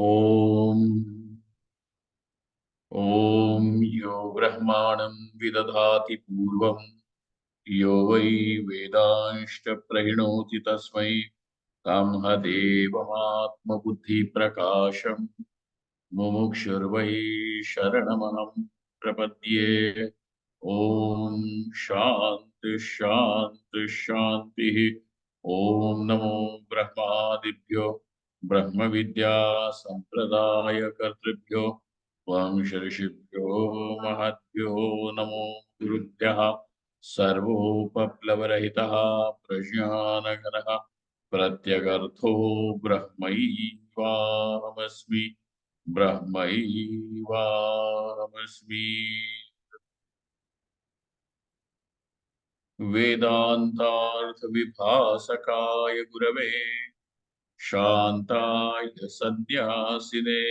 ॐ ॐ यो ब्रह्माणं विदधाति पूर्वं यो वै वेदांश्च प्रहिणोति तस्मै देवमात्मबुद्धिप्रकाशम् मुमुक्षुर्वै शरणमहं प्रपद्ये। ॐ शान्ति शान्ति शान्तिः। ॐ नमो ब्रह्मादिभ्यो ब्रह्मविद्या सम्प्रदायकर्तृभ्यो वंशऋषिभ्यो महद्भ्यो नमो गुरुभ्यः। सर्वोपप्लवरहितः प्रज्ञानघनः प्रत्यगर्थो ब्रह्मैवाहमस्मि ब्रह्मैवाहमस्मि। वेदान्तार्थविभासकाय गुरवे शान्ताय सन्न्यासिने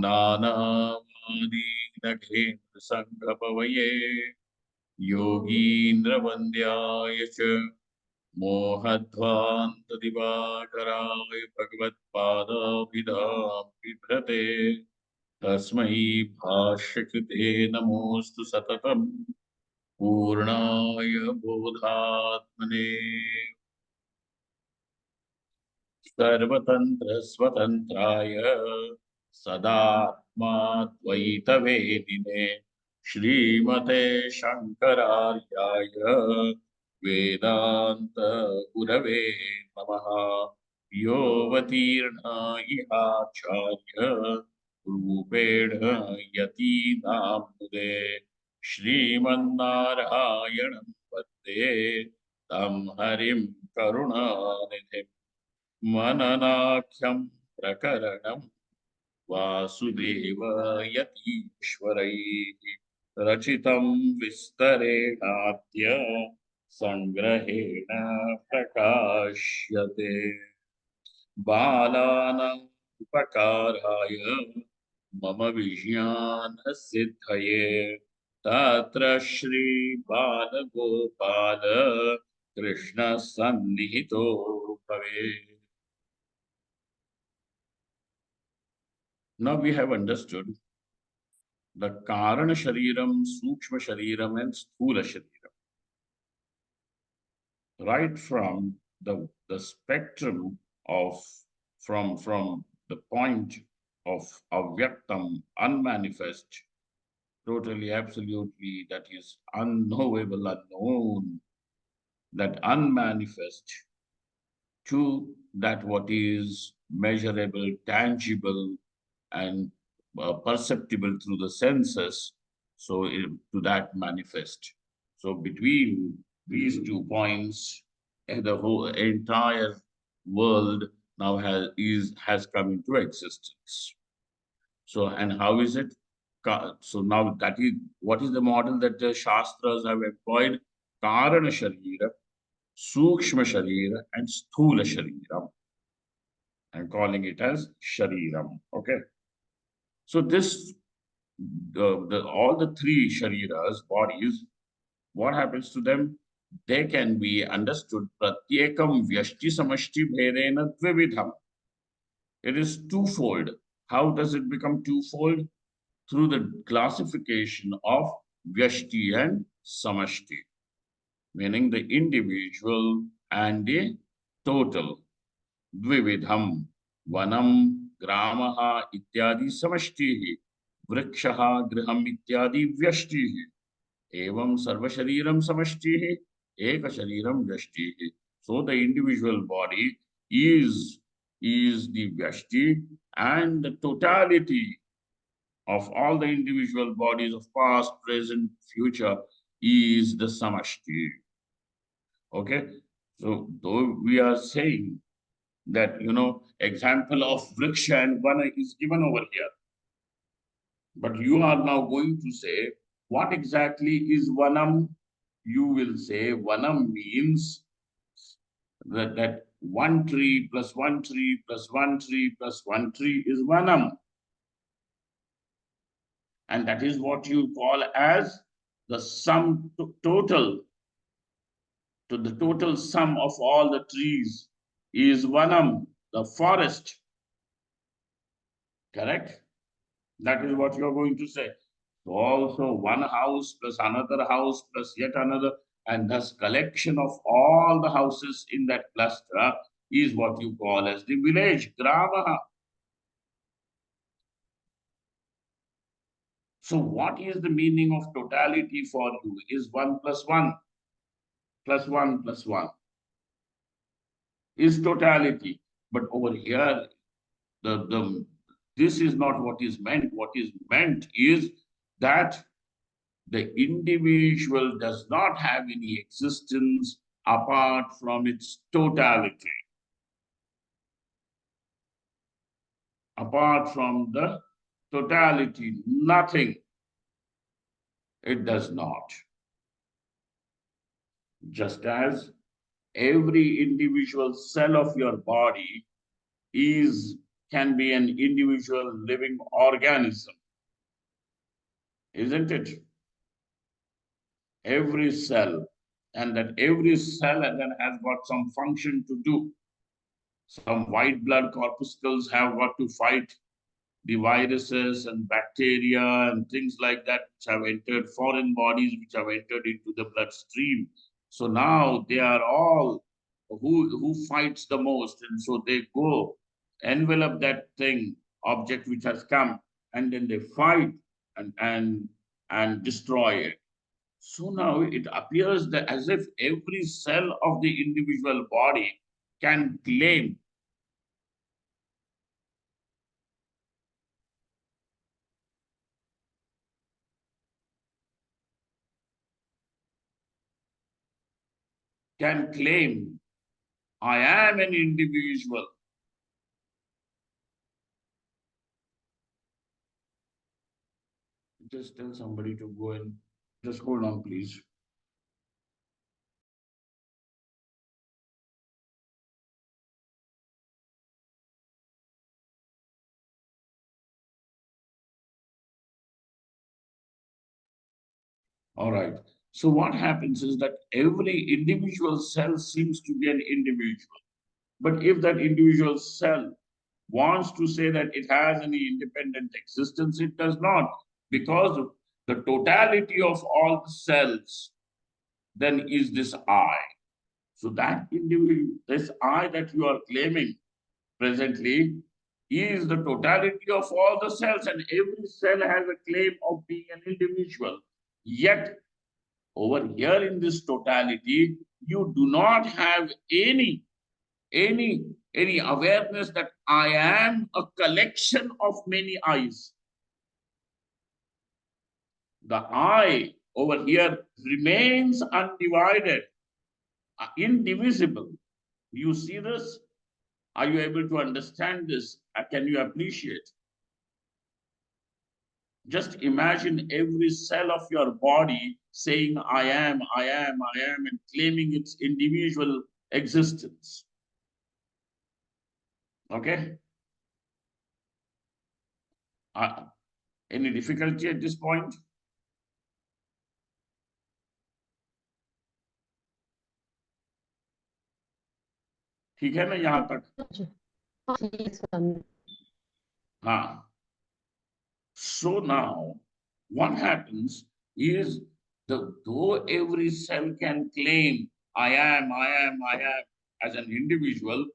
नानावादीनघेन्द्रसङ्घपवये योगीन्द्रवन्द्याय च मोहध्वान्तदिवाकराय भगवत्पादाभिधां बिभ्रते तस्मै भाष्यकृते नमोऽस्तु सततम् पूर्णाय बोधात्मने। सर्वतन्त्रस्वतन्त्राय सदात्माद्वैतवेदिने श्रीमते शङ्करार्याय वेदान्त गुरवे नमः। योऽवतीर्ण इहाचार्य रूपेण यतीनां मुदे श्रीमन्नारायणं वन्दे तं हरिं करुणानिधिम्। मननाख्यं प्रकरणं वासुदेवयतीश्वरैः रचितं विस्तरेणाद्य संग्रहेण प्रकाश्यते। बालानाम् उपकाराय मम विज्ञानसिद्धये तत्र श्री बालगोपाल कृष्ण सन्निहितो भवेत्। Now we have understood the Karana Shariram, Sukshma Shariram, and Sthula Shariram. Right from the spectrum of from the point of Avyaktam, unmanifest, totally, absolutely, that is unknowable, unknown, that unmanifest, to that what is measurable, tangible, and perceptible through the senses, so to that manifest. So between these 2 points, the whole entire world now has come into existence. So, and how is it? So now that is what is the model that the Shastras have employed? Karana Sharira, Sukshma Sharira, and Sthula Sharira. I'm calling it as Shariram. Okay. So this, all the 3 Shariras, bodies, what happens to them? They can be understood pratyekam vyashti samashti bhedena dvividham. It is twofold. How does it become twofold? Through the classification of vyashti and samashti, meaning the individual and the total. Dvividham, vanam, gramaha ityadi samashtihi, vrikshaha griham ityadi vyashtihi, evam sarvashariram samashtihi, ekashariram vyashtihi. So the individual body is the vyashti, and the totality of all the individual bodies of past, present, future is the samashti. Okay, so though we are saying that, example of vriksha and vana is given over here, but you are now going to say what exactly is vanam. You will say vanam means that one tree plus one tree plus one tree plus one tree is vanam, and that is what you call as the sum total. To the total sum of all the trees is vanam, the forest. Correct? That is what you are going to say. So also one house plus another house plus yet another, and thus collection of all the houses in that cluster is what you call as the village, grama. So what is the meaning of totality for you? Is 1 plus 1 plus 1 plus 1 is totality. But over here, the this is not what is meant. What is meant is that the individual does not have any existence apart from its totality, apart from the totality, nothing. It does not. Just as every individual cell of your body is can be an individual living organism, isn't it? Every cell, and that every cell then has got some function to do. Some white blood corpuscles have got to fight the viruses and bacteria and things like that, which have entered foreign bodies, which have entered into the bloodstream. So now they are all who fights the most, and so they go envelop that thing, object which has come, and then they fight and destroy it. So now it appears that as if every cell of the individual body can claim, I am an individual. Just tell somebody to go and just hold on, please. All right. So what happens is that every individual cell seems to be an individual. But if that individual cell wants to say that it has any independent existence, it does not, because the totality of all the cells then is this I. So that individual, this I that you are claiming presently is the totality of all the cells, and every cell has a claim of being an individual. Yet, over here in this totality, you do not have any any awareness that I am a collection of many eyes. The I over here remains undivided, indivisible. You see this? Are you able to understand this? Can you appreciate? Just imagine every cell of your body saying, I am, I am, I am, and claiming its individual existence. Okay? Uh, any difficulty at this point? ठीक है ना यहाँ तक? हाँ. So now, what happens is though every cell can claim, I am, I am, I am, as an individual,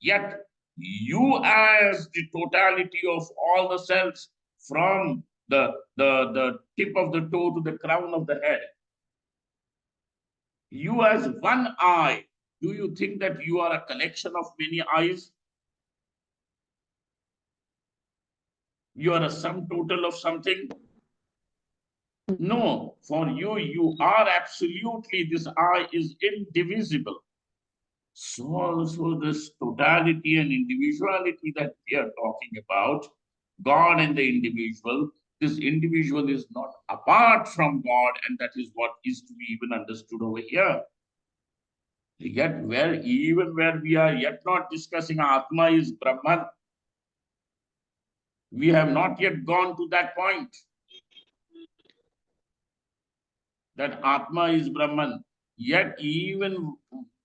yet you as the totality of all the cells from the tip of the toe to the crown of the head, you as one eye, do you think that you are a collection of many eyes? You are a sum total of something? No, for you, you are absolutely, this I is indivisible. So also this totality and individuality that we are talking about, God and the individual, this individual is not apart from God, and that is what is to be even understood over here. Yet where we are yet not discussing Atma is Brahman, we have not yet gone to that point, that Atma is Brahman. Yet even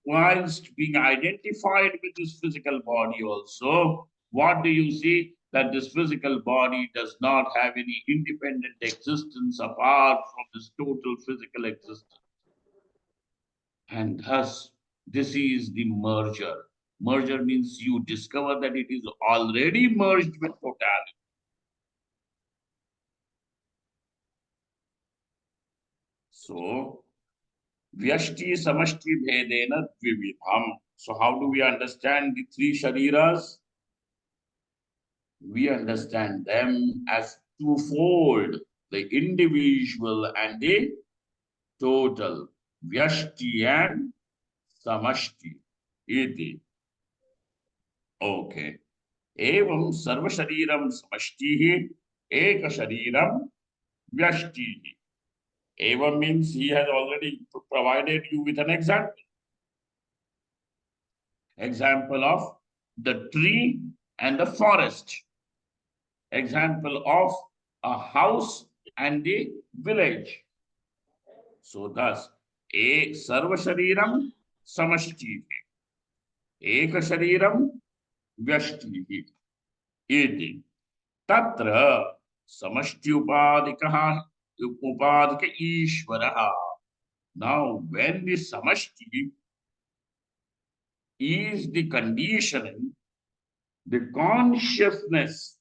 whilst being identified with this physical body also, what do you see? that this physical body does not have any independent existence apart from this total physical existence. And thus, this is the merger. Merger means you discover that it is already merged with totality. So, Vyashti Samashti Bhedena Dvividham. So, how do we understand the three shariras? We understand them as twofold, the individual and the total. Vyashti and Samashti. Iti. Okay. Evam Sarvashariram Samashtihi Ekashariram Vyashtihi. Evam means he has already provided you with an example. Example of the tree and the forest. Example of a house and the village. So thus, a sarva shariram samashtihi, eka shariram vyashtihi, iti. Tatra samashti upadika ishvaraha. Now, when the samashti is the conditioning, the consciousness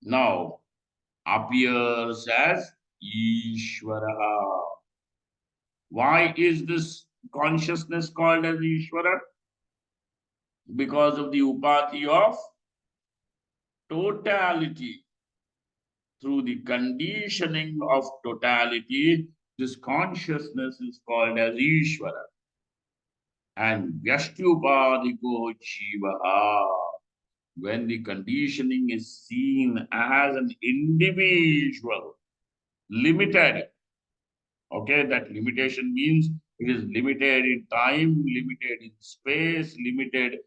now appears as Ishvara. Why is this consciousness called as Ishvara? Because of the upati of totality. Through the conditioning of totality, this consciousness is called as Ishvara. And Vyashtyupadiko Jivaha. When the conditioning is seen as an individual, limited. Okay, that limitation means it is limited in time, limited in space, limited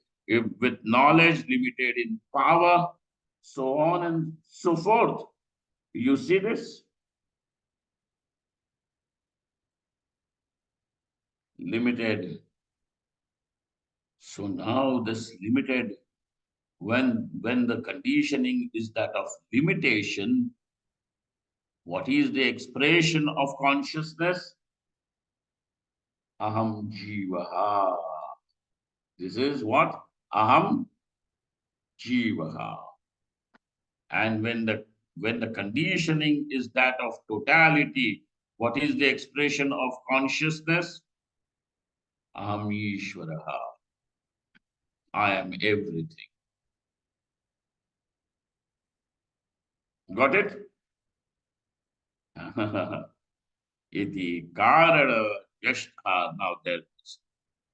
with knowledge, limited in power, so on and so forth. You see this? Limited. So now this limited, when the conditioning is that of limitation, what is the expression of consciousness? Aham Jivaha. This is what? Aham Jivaha. And when the conditioning is that of totality, what is the expression of consciousness? Aham Ishvaraha. I am everything. Got it? Iti karana yashtha. Now there's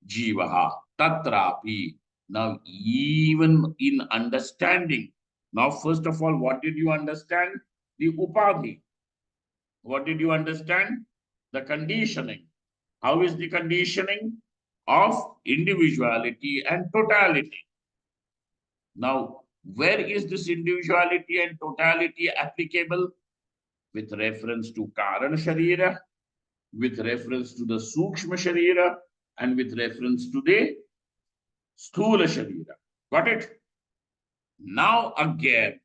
Jivaha. Tatrapi. Now, even in understanding, now, first of all, what did you understand? The upadhi. What did you understand? The conditioning. How is the conditioning? Of individuality and totality. Now, where is this individuality and totality applicable? With reference to Karana Sharira, with reference to the Sukshma Sharira, and with reference to the Sthula Sharira. Got it? Now again,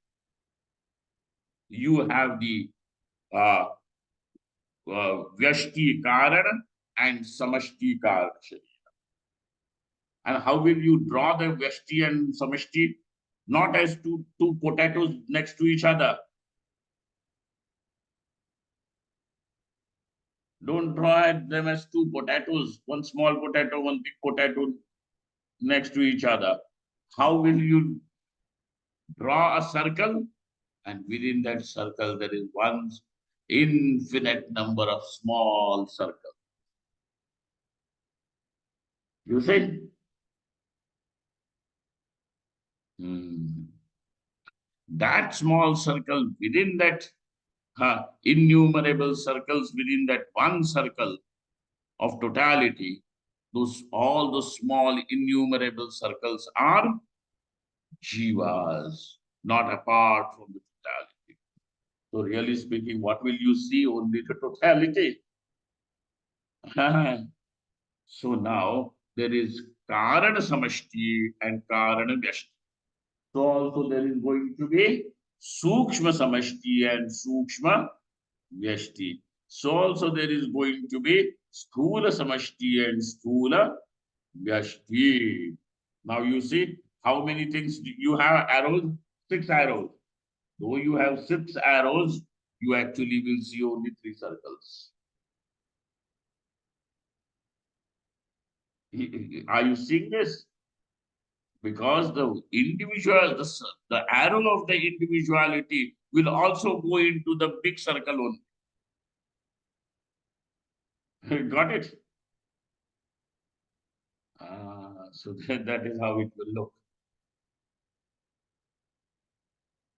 you have the uh, Vyashti Karana and Samashti Karana Sharira. And how will you draw the Vyashti and Samashti? Not as two potatoes next to each other. Don't draw them as two potatoes, one small potato, one big potato next to each other. How will you draw a circle? And within that circle, there is one infinite number of small circles. You see? That small circle, within that innumerable circles, within that one circle of totality, all those small innumerable circles are jivas, not apart from the totality. So really speaking, what will you see? Only the totality. So now there is Karana Samashti and Karana Vyashti. So also there is going to be Sukshma Samashti and Sukshma Vyashti. So also there is going to be Sthula Samashti and Sthula Vyashti. Now you see how many things you have arrows? 6 arrows. Though you have 6 arrows, you actually will see only 3 circles. Are you seeing this? Because the arrow of the individuality will also go into the big circle only. Got it? So that is how it will look.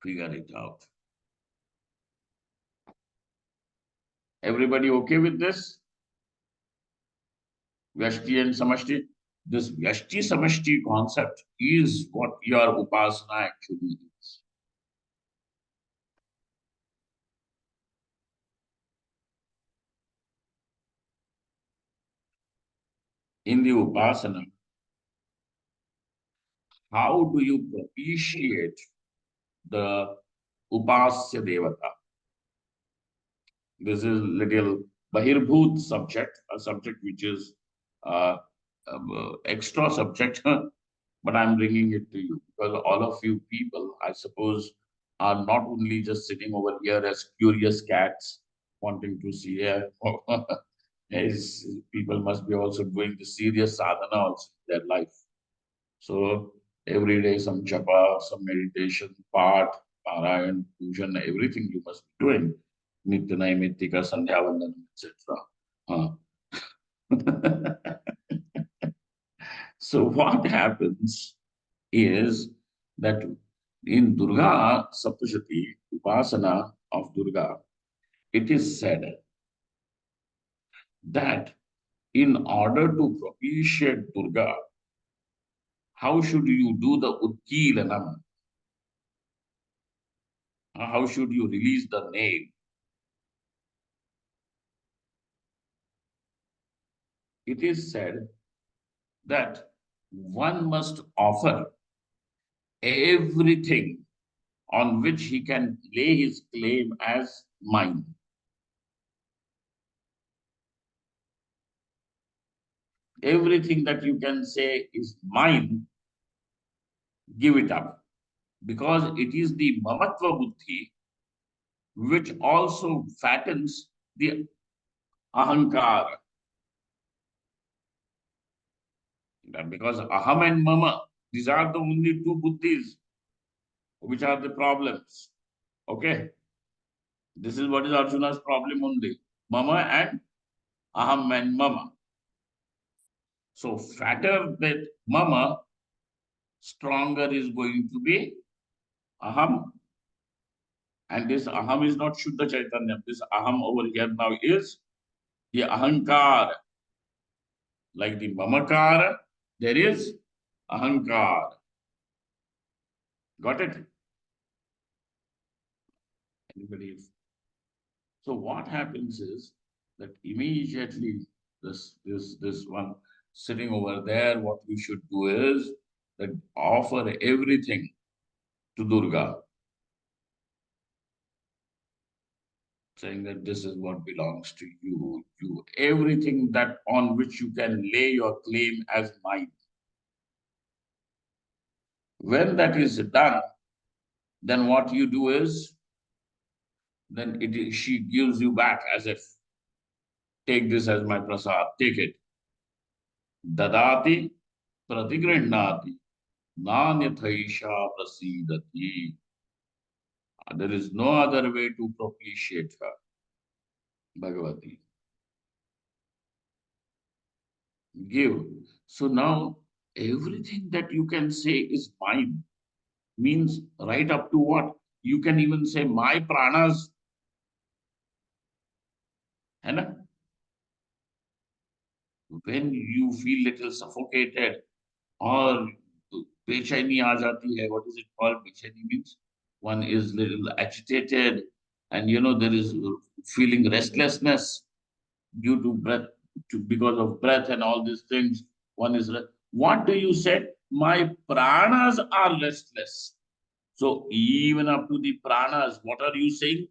Figure it out. Everybody okay with this? Vyashti and Samashti. This Vyashti Samashti concept is what your Upasana actually is. In the Upasana, how do you propitiate the Upasya Devata? This is little Bahirbhut subject, a subject which is uh, extra subject, but I'm bringing it to you because all of you people, I suppose, are not only just sitting over here as curious cats wanting to see. Yes, people must be also doing the serious sadhana also in their life. So every day some japa, some meditation, part, parayan, pujan, everything you must be doing. Nitya Naimittika, Sandhya Vandanam, etc. So what happens is that in Durga Saptashati, Upasana of Durga, it is said that in order to propitiate Durga, how should you do the Utkilanam? How should you release the nail? It is said that one must offer everything on which he can lay his claim as mine. Everything that you can say is mine, give it up. Because it is the mamatva buddhi which also fattens the ahankara. Because aham and mama, these are the only two buddhis which are the problems. Okay? This is what is Arjuna's problem only. Mama and aham and mama. So fatter that mama, stronger is going to be aham. And this aham is not Shuddha Chaitanya. This aham over here now is the ahankar. Like the mamakara, there is ahankar. Got it? Anybody? So what happens is that immediately this one sitting over there, what we should do is that offer everything to Durga, saying that this is what belongs to you, everything that on which you can lay your claim as mine. When that is done, then what you do is, then she gives you back as if, take this as my prasad, take it. Dadati pratigrihnati nanyathaisha prasidati. There is no other way to propitiate her, Bhagavati. Give. So now everything that you can say is mine means right up to what? You can even say my pranas. And when you feel little suffocated or बेचैनी आ जाती है, what is it called? बेचैनी means one is little agitated and there is feeling restlessness due to breath, because of breath and all these things. One is, what do you say? My pranas are restless. So even up to the pranas, what are you saying?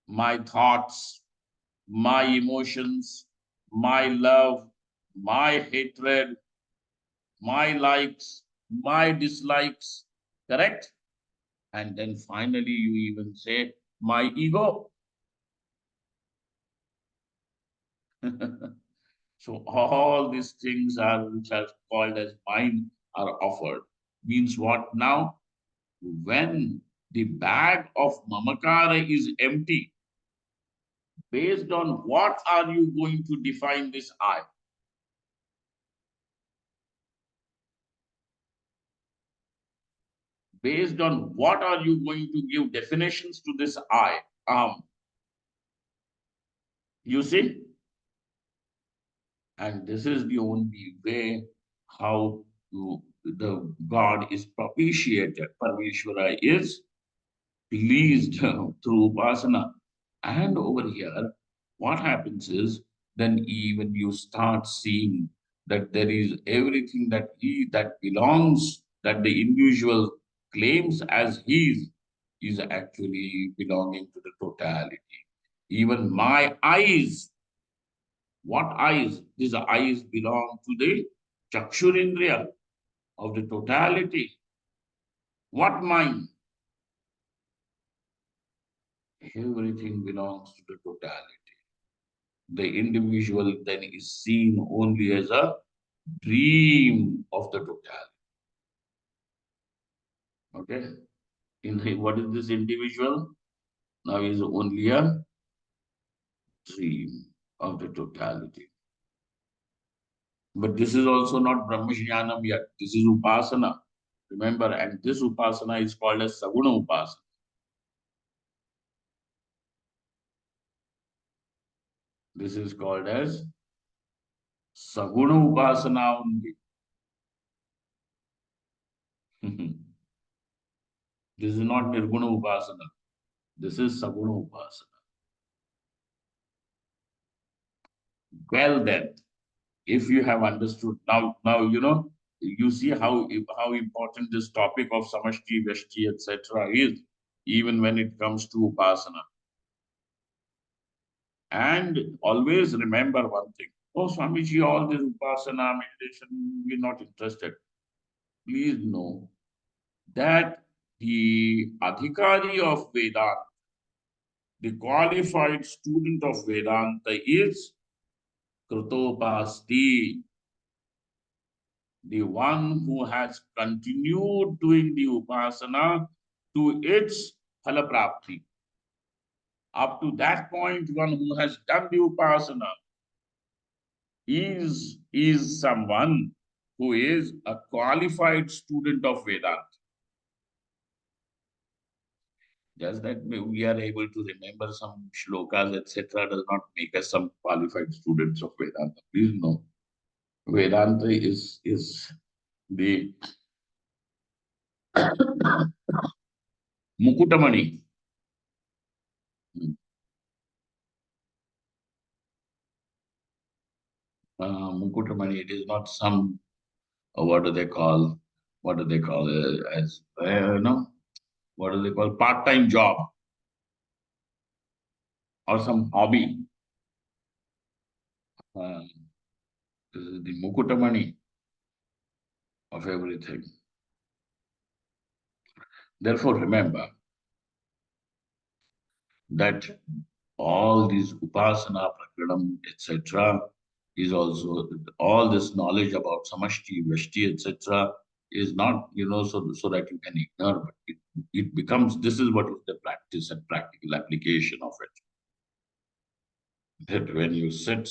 My thoughts, my emotions, my love, my hatred, my likes, my dislikes, correct? And then finally you even say, my ego. So all these things are which are called as mind are offered. Means what now? When the bag of mamakara is empty, based on what are you going to define this I? Based on what are you going to give definitions to this I? You see? And this is the only way how the God is propitiated. Parmeshwara is pleased through upasana. And over here, what happens is then even you start seeing that there is everything that belongs, that the individual claims as his, is actually belonging to the totality. Even my eyes, what eyes? These eyes belong to the Chakshurindriya of the totality. What mind? Everything belongs to the totality. The individual then is seen only as a dream of the totality. Okay? What is this individual? Now is only a dream of the totality. But this is also not Brahmajnanam yet. This is Upasana. Remember, and this Upasana is called as Saguna Upasana. This is called as Saguna Upasana only. This is not Nirguna Upasana. This is Saguna Upasana. Well then, if you have understood now you see how important this topic of Samashti, Vyashti, etc. is, even when it comes to Upasana. And always remember one thing. Oh, Swamiji, all this Upasana, meditation, we're not interested. Please know that the Adhikari of Vedanta, the qualified student of Vedanta is Krutopasti, the one who has continued doing the Upasana to its Phalaprapti. Up to that point, one who has done the Upasana is someone who is a qualified student of Vedanta. Just that we are able to remember some shlokas, etc., does not make us some qualified students of Vedanta. Please know, Vedanta is the Mukutamani. Mukutamani, it is not some, what do they call, as, what do they call, part-time job or some hobby. Uh, this is the Mukutamani of everything. Therefore, remember that all these upasana, prakranam, etc., is also all this knowledge about samashti, vashti, etc., is not, so that you can ignore, but it becomes, this is what is the practice and practical application of it. That when you sit,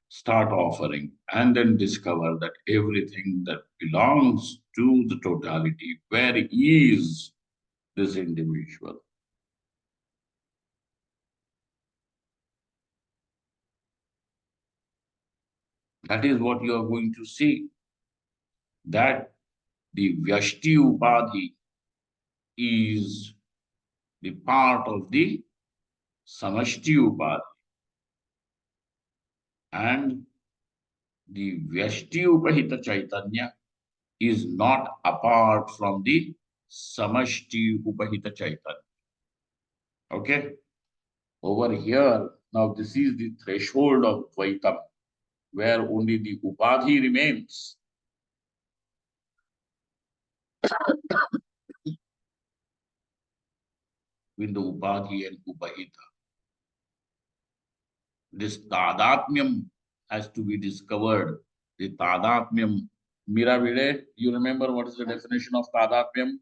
start offering, and then discover that everything that belongs to the totality, where is this individual? That is what you are going to see. That the Vyashti Upadhi is the part of the Samashti Upadhi. And the Vyashti Upahita Chaitanya is not apart from the Samashti Upahita Chaitanya. Okay? Over here, now this is the threshold of Dvaitam, where only the Upadhi remains. With the Upadhi and Upahita. This Tadatmyam has to be discovered. The Tadatmyam, Miravide, you remember what is the definition of Tadatmyam?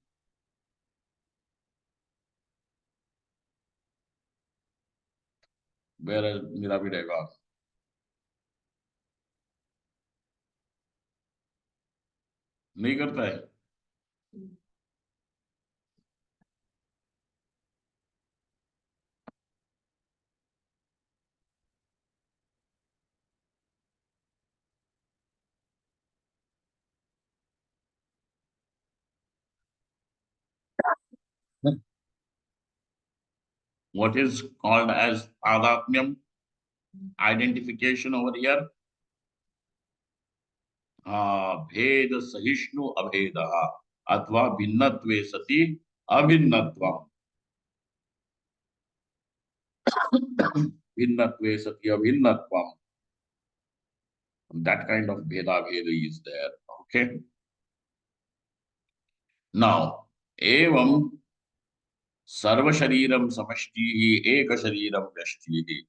Where is Miravide gone? नहीं करता है. What is called as Tadatmyam? Identification over here. भेद सहिष्णु अभेदः अथवा भिन्नत्वे सति अभिन्नत्वम्. भिन्नत्वे सति अभिन्नत्वम्. That kind of bheda bheda is there. Okay. Now, evam sarva shariram samashtihi eka shariram vyashtihi.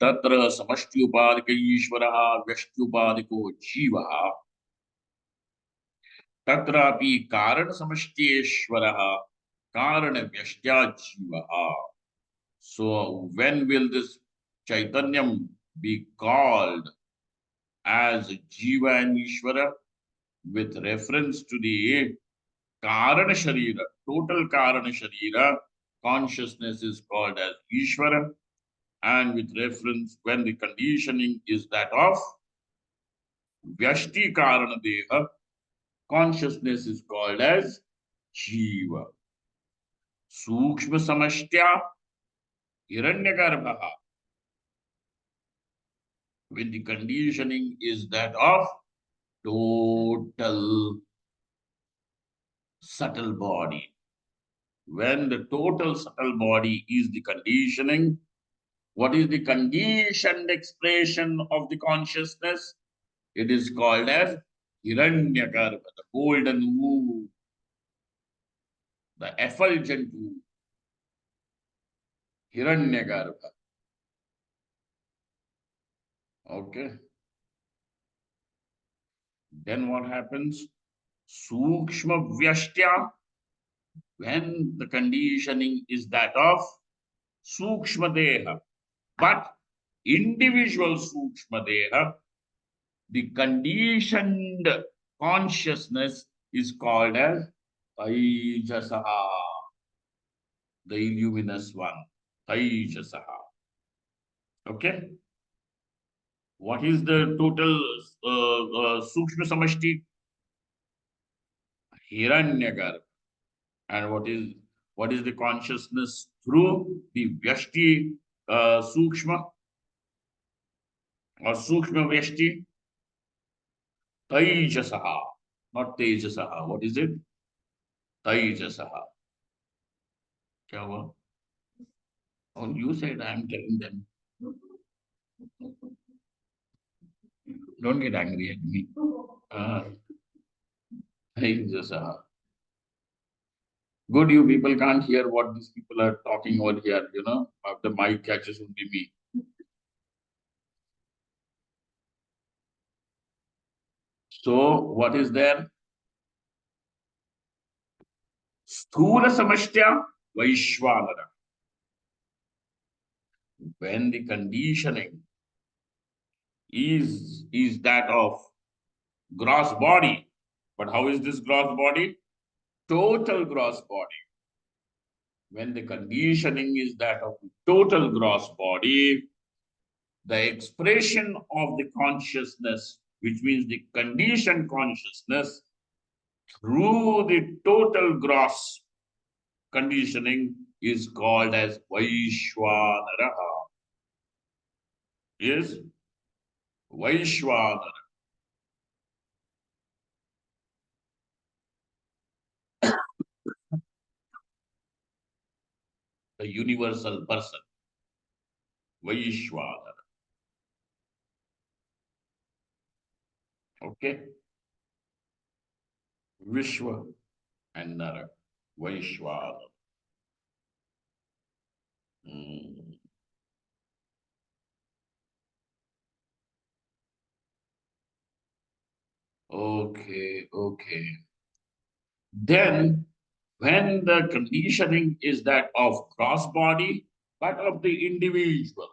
Tatra samashti upadika ishvaraha vyashti upadiko jivaha. Tatrapi karana samashtieshvaraha karana vyashtya jivaha. So, when will this Chaitanyam be called as Jiva and Ishvara? With reference to the Karana Sharira, total Karana Sharira, consciousness is called as Ishvara, and with reference when the conditioning is that of Vyashti Karana Deha, consciousness is called as Jiva. Sukshma Samashtya Hiranyagarbha, when the conditioning is that of total subtle body. When the total subtle body is the conditioning, what is the conditioned expression of the consciousness? It is called as Hiranyagarbha, the golden womb, the effulgent womb, Hiranyagarbha. Okay. Then what happens? Sukshma Vyashtya, when the conditioning is that of Sukshma Deha, but individual Sukshma Deha, the conditioned consciousness is called as Taijasaha, the illuminous one. Taijasaha. Okay. What is the total Sukshma Samashti? Hiranyagarbha. And what is the consciousness through the Vyashti Sukshma or Sukshma Vyashti? Taijasaha, not Tejasaha. What is it? Taijasaha. Kya hua? Oh, you said I am telling them. Don't get angry at me. Taijasaha. Good, you people can't hear what these people are talking over here, you know. The mic catches only me. So, what is there? Sthula Samashtya Vaishwanara. When the conditioning is that of gross body, but how is this gross body? Total gross body. When the conditioning is that of total gross body, the expression of the consciousness, which means the conditioned consciousness, through the total gross conditioning is called as Vaishwanara. Is Vaishwanara. the universal person, Vaishwana. Okay? Vishwa and Nara, Vaishwana. Mm. Okay, okay. Then, when the conditioning is that of gross body, but of the individual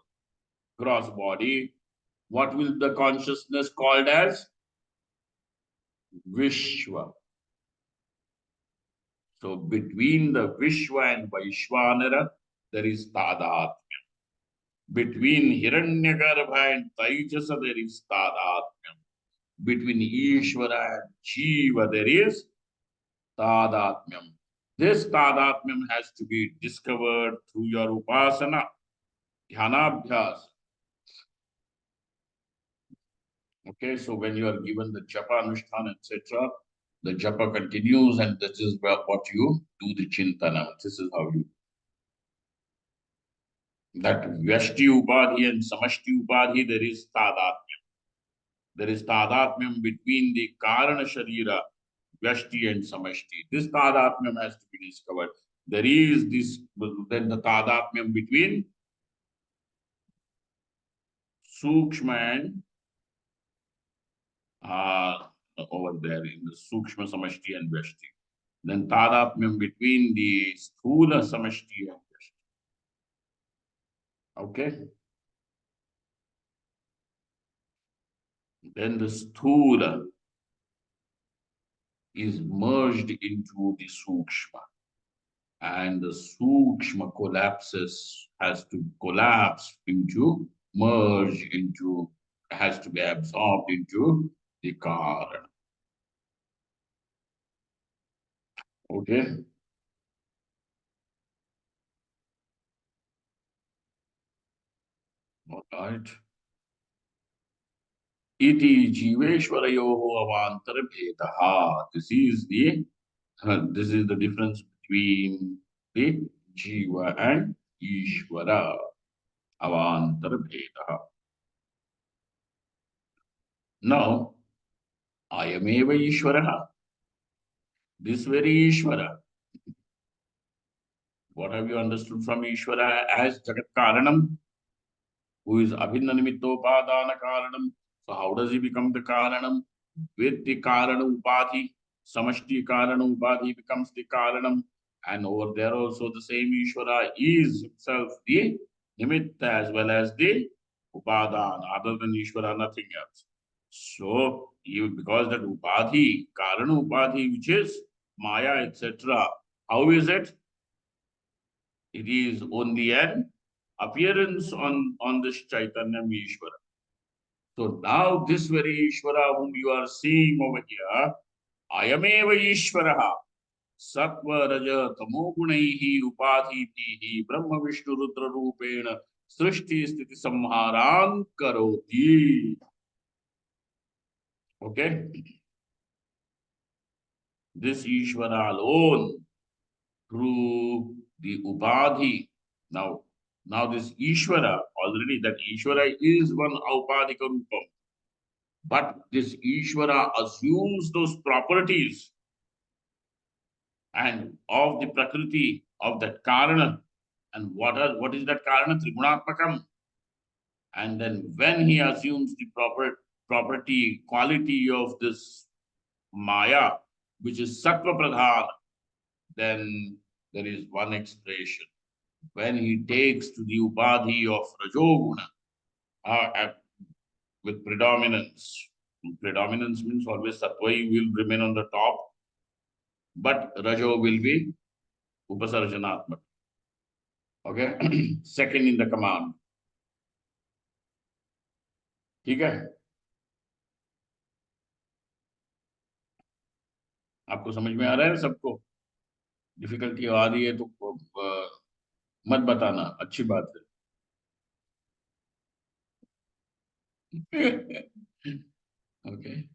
gross body, what will the consciousness called as? Vishwa. So between the Vishwa and Vaishwanara, there is Tadat. Between Hiranyagarbha and Taijasa, there is Tadat. Between Ishwara and Jiva, there is Tadatmyam. This Tadatmyam has to be discovered through your Upasana, Dhyanabhyas. Okay, so when you are given the Japa, Anushthan, etc., the Japa continues, and this is what you do the Chintana. This is how you. That Vyashti Upadhi and Samashti Upadhi, there is Tadatmyam. There is Tadatmyam between the Karana Sharira, Vyashti and Samashti. This Tadatmyam has to be discovered. There is this, then the Tadatmyam between Sukshma and over there in the Sukshma Samashti and Vyashti. Then Tadatmyam between the Sthula Samashti and Vyashti. Okay? Then the Sthula is merged into the Sukshma. And the Sukshma collapses, has to collapse into, merge into, has to be absorbed into the Karana. Okay? All right. Iti Jiveshwarayoho Avantar Bhedaha. This is the difference between the Jiva and Ishwara. Avantar Bhedaha. Now, Ayameva Ishwaraha. This very Ishwara. What have you understood from Ishwara as Jagat Karanam, who is Abhinna Nimittopadana Karanam? So, how does he become the Karanam? With the Karana Upadhi, Samashti Karana Upadhi becomes the Karanam. And over there also the same Ishwara is himself the Nimitta as well as the Upadana, other than Ishwara, nothing else. So, because that Upadhi, Karana Upadhi, which is Maya, etc., how is it? It is only an appearance on this Chaitanya Ishvara. So now this very Ishvara whom you are seeing over here, Ayameva Ishvaraha, Sattva Raja Tamo Gunaihi Upadhitihi Brahma Vishnu Rudra Rupena Srishti Sthiti Samharan Karoti. Okay? This Ishvara alone through the Upadhi. Now this Ishvara, already that Ishvara is one Aupadhika Rupam. But this Ishvara assumes those properties and of the Prakriti, of that Karana. And what is that Karana? Tribunatmakam. And then when he assumes the property, quality of this Maya, which is Sattva Pradhan, then there is one expression. When he takes to the Upadhi of Rajoguna, with predominance. Predominance means always Sattva will remain on the top, but Rajo will be Upasarjanatmak. Okay? Second in the command. ठीक है? आपको समझ में आ रहा है सबको? Difficulty आ रही है तो मत बताना, अच्छी बात है. Okay.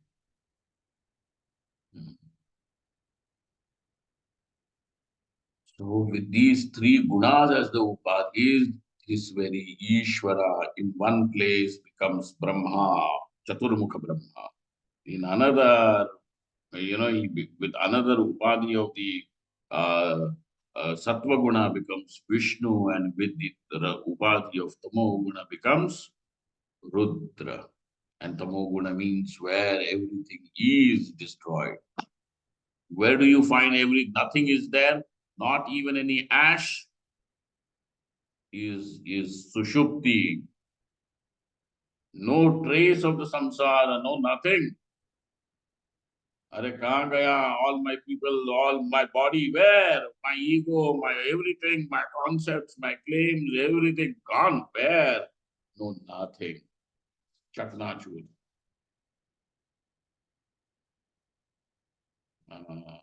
So with these three gunas as the upadhis, this very Ishvara in one place becomes Brahma, Chaturmukha Brahma. In another, with another upadhi of the uh, Sattva guna becomes Vishnu, and with the upadhi of Tamo guna becomes Rudra. And Tamo guna means where everything is destroyed. Where do you find nothing is there? Not even any ash is Sushupti. No trace of the samsara, no nothing. Are kahan gaya? All my people, all my body, where? My ego, my everything, my concepts, my claims, everything gone. Where? No, nothing. Chaknachur. Uh,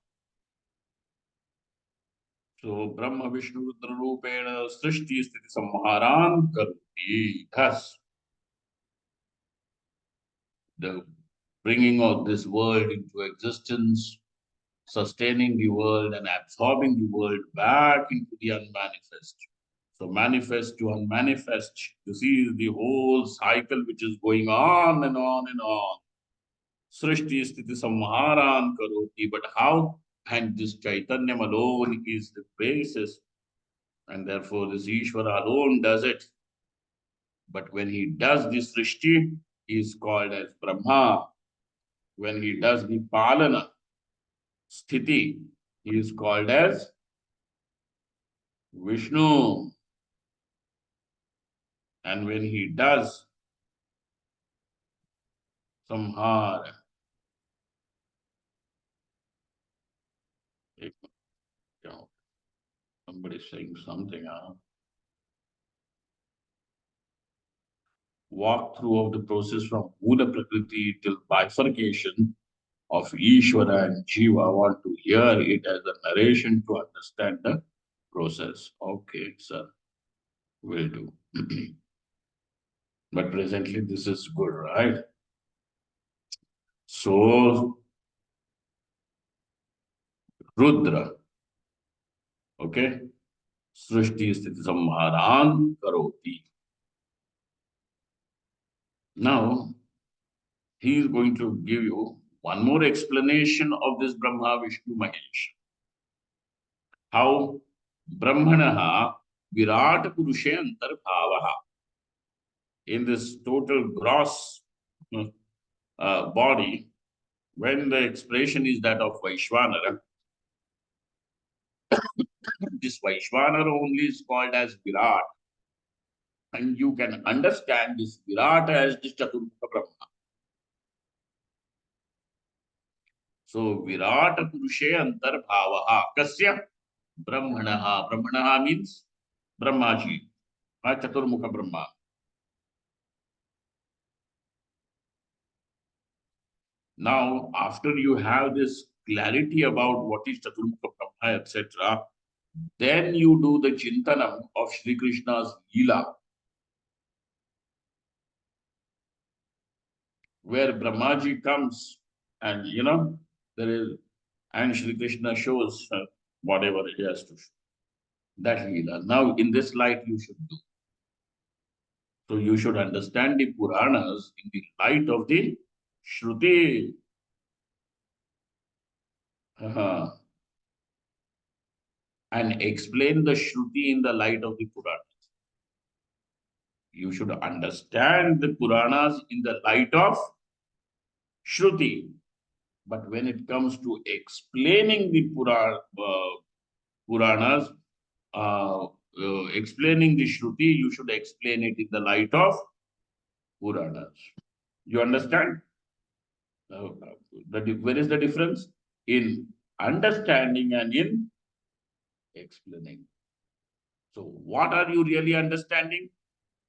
so Brahma Vishnu Rudra Rupena Srishti Sthiti Samharan Karti. Thus, the bringing of this world into existence, sustaining the world and absorbing the world back into the unmanifest. So manifest to unmanifest, you see the whole cycle which is going on and on and on. Srishti sthiti samharan karoti, but how? And this Chaitanyam alone is the basis, and therefore this Ishvara alone does it. But when he does this Srishti, he is called as Brahma. When he does the Palana, Sthiti, he is called as Vishnu. And when he does Samhara, you know, somebody's saying something, walk through of the process from Buddha Prakriti till bifurcation of Ishwara and Jiva. I want to hear it as a narration to understand the process. Okay, sir, will do. But presently, this is good, right? So, Rudra, okay? Srishti Sthiti Samharan Karoti. Now, he is going to give you one more explanation of this Brahma Vishnu Mahesh. How Brahmanaha Virat Purushe Antarbhavaha. In this total gross body, when the expression is that of Vaishvanara, this Vaishvanara only is called as Virat. And you can understand this Virat as this Chaturmukha Brahma. So Virat Purushe Antarbhavaha. Kasya? Brahmanaha. Brahmanaha means Brahmaji. Chaturmukha Brahma. Now, after you have this clarity about what is Chaturmukha Brahma, etc., then you do the Chintanam of Sri Krishna's Leela, where Brahmaji comes and, there is, and Sri Krishna shows whatever he has to show. That Leela. Now, in this light, you should do. So, you should understand the Puranas in the light of the Shruti. And explain the Shruti in the light of the Puranas. You should understand the Puranas in the light of Shruti. But when it comes to explaining the Puranas, explaining the Shruti, you should explain it in the light of Puranas. You understand? Where is the difference? In understanding and in explaining. So, what are you really understanding?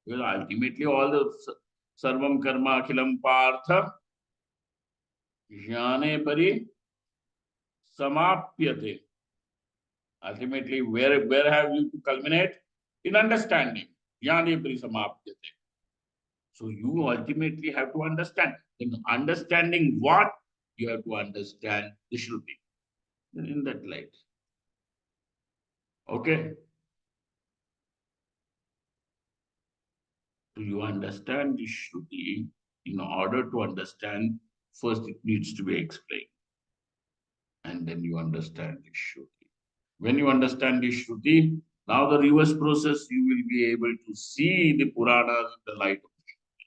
Well, ultimately, all the sarvam karma akhilam partha jnane pari samapyate. Ultimately, where have you to culminate? In understanding. Jnane pari samapyate. So you ultimately have to understand. In understanding what, you have to understand the Shruti. In that light. Okay. Do you understand the Shruti? In order to understand, first it needs to be explained, and then you understand the Shruti. When you understand the Shruti, now the reverse process, you will be able to see the Puranas in the light of Shruti.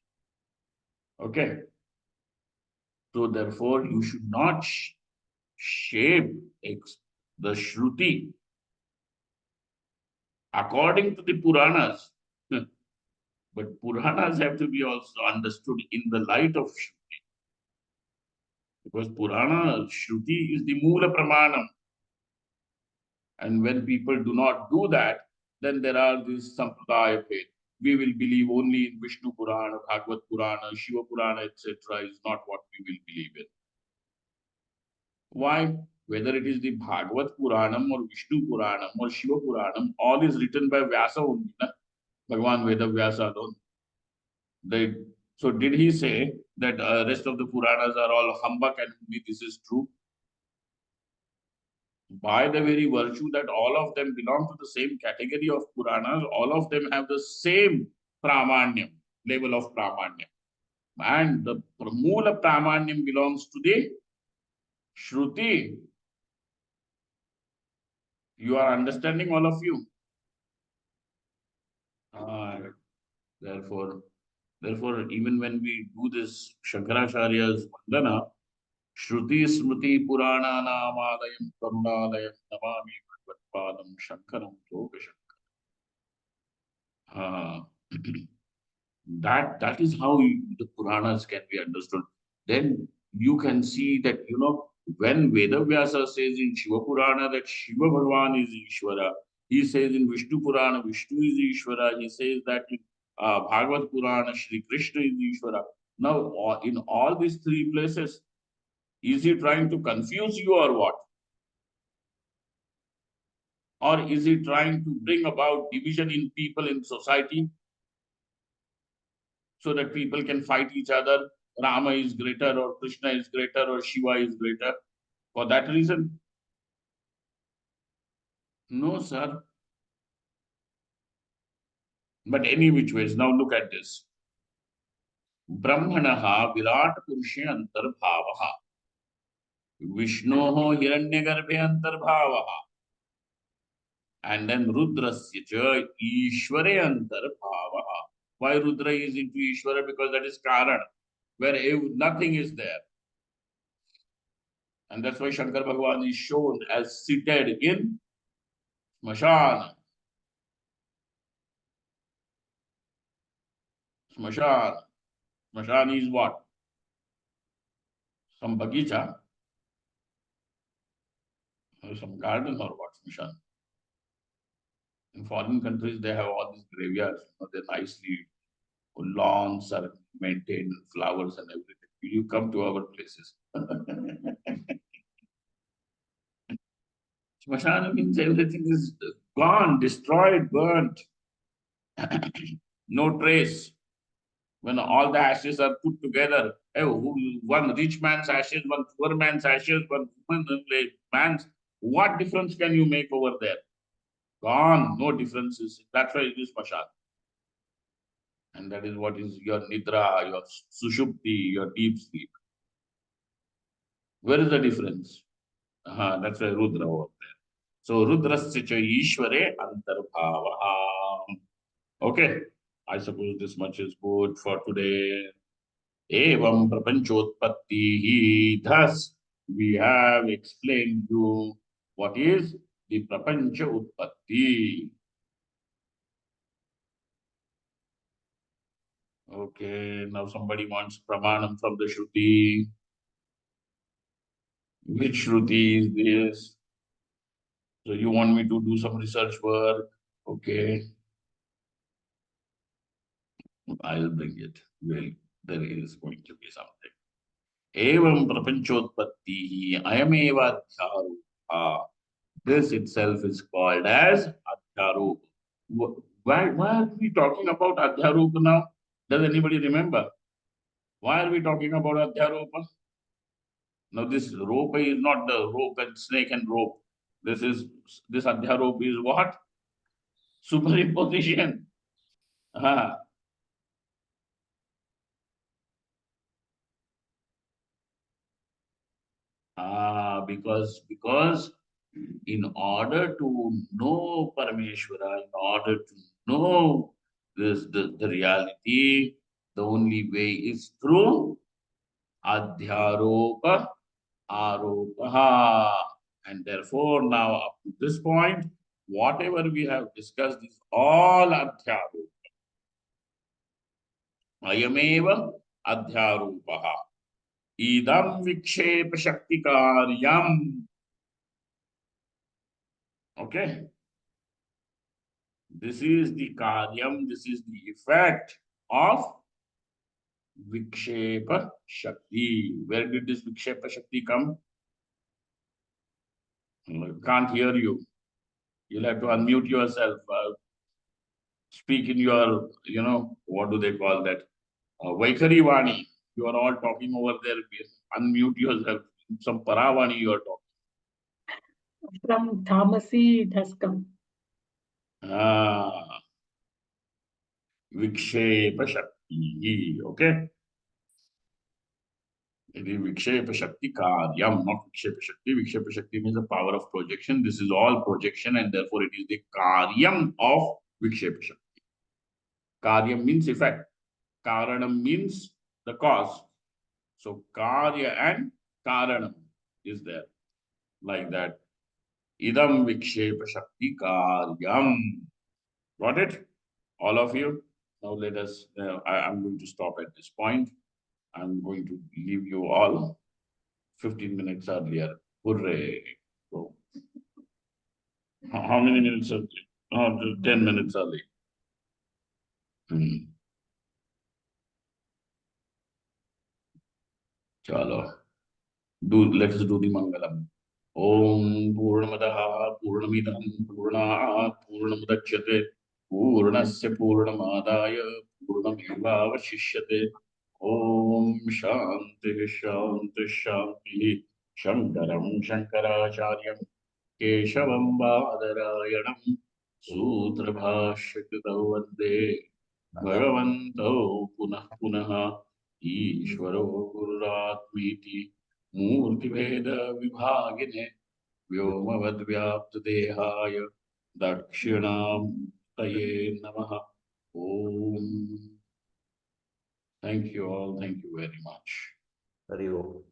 Okay. So therefore, you should not shape the Shruti according to the Puranas. But Puranas have to be also understood in the light of Shruti. Because Purana, Shruti is the Mula Pramanam. And when people do not do that, then there are these Sampradaya faith. We will believe only in Vishnu Purana, Bhagavad Purana, Shiva Purana, etc. is not what we will believe in. Why? Whether it is the Bhagavad Puranam or Vishnu Puranam or Shiva Puranam, all is written by Vyasa only. Na? Bhagavan Veda Vyasa alone. They, so did he say that rest of the Puranas are all humbug and only this is true? By the very virtue that all of them belong to the same category of Puranas, all of them have the same Pramanyam, level of Pramanyam. And the Mula Pramanyam belongs to the Shruti. You are understanding, all of you? Uh, therefore, even when we do this Shankaracharya's Vandana, Shruti Smriti Purana Namalayam Karunalayam Namami Bhagavad Shankaram Loka Shankara. That is how the Puranas can be understood. Then you can see that, when Vedavyasa says in Shiva Purana that Shiva Bhagavan is Ishwara, he says in Vishnu Purana Vishnu is Ishwara, he says that in Bhagavad Purana Shri Krishna is Ishwara. Now, in all these three places, is he trying to confuse you or what? Or is he trying to bring about division in people in society so that people can fight each other? Rama is greater, or Krishna is greater, or Shiva is greater. For that reason? No, sir. But any which ways, now look at this. Brahmanaha Virat Purushe Antarbhavaha. Vishnoho Hiranyagarbhe Antarbhavaha. And then Rudrasya cha Ishware Antarbhavaha. Why Rudra is into Ishwara? Because that is Karan, where nothing is there. And that's why Shankar Bhagavan is shown as seated in Smashan. Smashan. Smashan is what? Some bagicha, or some garden, or what? Smashan. In foreign countries, they have all these graveyards. They're nicely, lawns are maintained, flowers and everything. You come to our places. Smashan means everything is gone, destroyed, burnt. No trace. When all the ashes are put together, one rich man's ashes, one poor man's ashes, one man's, what difference can you make over there? Gone, no differences. That's why it is Smashan. And that is what is your Nidra, your Sushupti, your deep sleep. Where is the difference? That's why Rudra over there. So Rudrasya cha Ishware Antarbhavaha. Okay. I suppose this much is good for today. Evam prapanchotpatti. Thus, we have explained you what is the prapancha utpatti. Okay, now somebody wants pramanam from the Shruti. Which Shruti is this? So you want me to do some research work? Okay, I'll bring it. Well, there is going to be something. Evam prapanchotpatti ayameva adhyarupa. This itself is called as adhyarupa. Why are we talking about adhyarupa now? Does anybody remember? Why are we talking about adhyarupa? Now this rope is not the rope and snake and rope. This adhyaropa is what? Superimposition. Ah, because in order to know Parameshwara, in order to know the reality, the only way is through Adhyaropa Aropaha. And therefore, now up to this point, whatever we have discussed is all Adhyaropa. Ayameva Adhyaropaha. Idam Vikshepa Shakti Karyam. Okay. This is the karyam, this is the effect of Vikshepa Shakti. Where did this Vikshepa Shakti come? Can't hear you. You'll have to unmute yourself. Speak in your, what do they call that? Vaikari Vani. You are all talking over there. Unmute yourself. Some Paravani you are talking. From Tamasi it has come. Vikshepa Shakti. Okay. It is Vikshepa Shakti Karyam, not Vikshepa Shakti. Vikshepa Shakti means the power of projection. This is all projection, and therefore it is the Karyam of Vikshepa Shakti. Karyam means effect. Karanam means the cause. So Karya and Karanam is there. Like that. Idam Vikshepa Shakti Karyam. Got it? All of you? Now let us, I'm going to stop at this point. I'm going to leave you all 15 minutes earlier. Hooray. So, how many minutes early? Oh, 10 minutes early. Chalo. Let us do the Mangalam. Om Purnamadaha Purnamidam Purnat Purnamudachyate Purnasya Purnamadaya Purnamevavashishyate Om Shanti Shanti Shanti Shankaram Shankaracharya Keshavam Badarayanam Sutrabhashakritau Vande Bhagavantau Punah Punah Ishwaro Gururatmiti Murtibheda Vibhagine Vyomavadvyaptadehaya Dakshinam Taye Namaha Om. Thank you all. Thank you very much. Hari Om.